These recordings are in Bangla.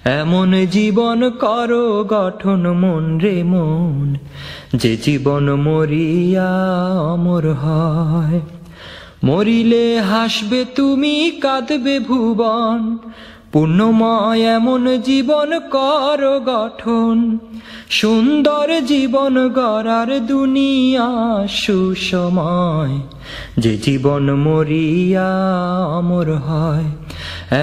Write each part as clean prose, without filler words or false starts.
এমন জীবন করো গঠন মন রে মন, যে জীবন মরিয়া অমর হয়। মরিলে হাসবে তুমি, কাঁদবে ভুবন, পুণ্যময় এমন জীবন করো গঠন। সুন্দর জীবন গড়ার দুনিয়া সুসময়, যে জীবন মরিয়া অমর হয়।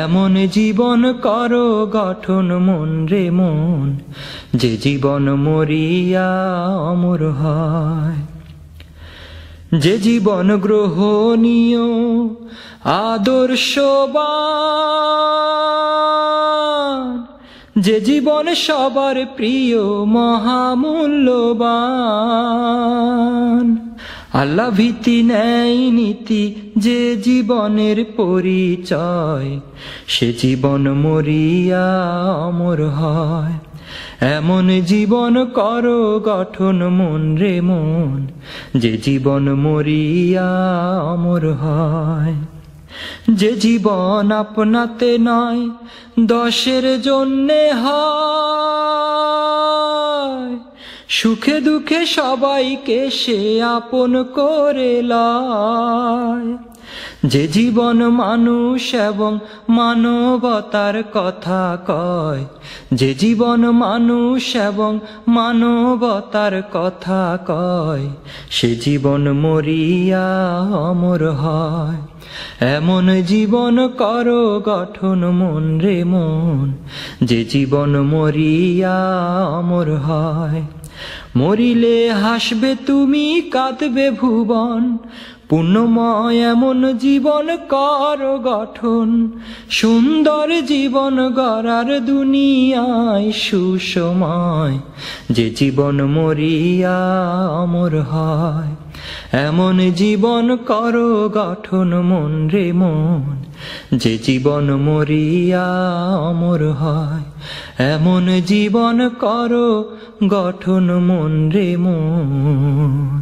এমন জীবন করো গঠন মন রে মন, যে জীবন মরিয়া অমর হয়। যে জীবন গ্রহণীয় আদর্শবান, যে জীবন সবার প্রিয় মহামূল্যবান। আল্লাহ ভীতি ন্যায় নীতি যে জীবনের পরিচয়, সে জীবন মরিয়া অমর হয়। এমন জীবন করো গঠন মন রে মন, যে জীবন মরিয়া অমর হয়। যে জীবন আপনাতে নয় দশের জন্যে হয়, সুখে দুঃখে সবাইকে সে আপন করে লয়। যে জীবন মানুষ এবং মানবতার কথা কয়, যে জীবন মানুষ এবং মানবতার কথা কয়, সে জীবন মরিয়া অমর হয়। এমন জীবন করো গঠন মন রে মন, যে জীবন মরিয়া অমর হয়। মরিলে হাসবে তুমি, কাঁদবে ভুবন, পুণ্যময় এমন জীবন করো গঠন। সুন্দর জীবন গড়ার দুনিয়ায় সুসময়, যে জীবন মরিয়া অমর হয়। এমন জীবন করো গঠন মন রে মন, যে জীবন মরিয়া অমর হয়। এমন জীবন করো গঠন মন রে মন,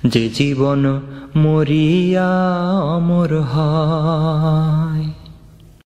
যে জীবন মরিয়া অমর হয়।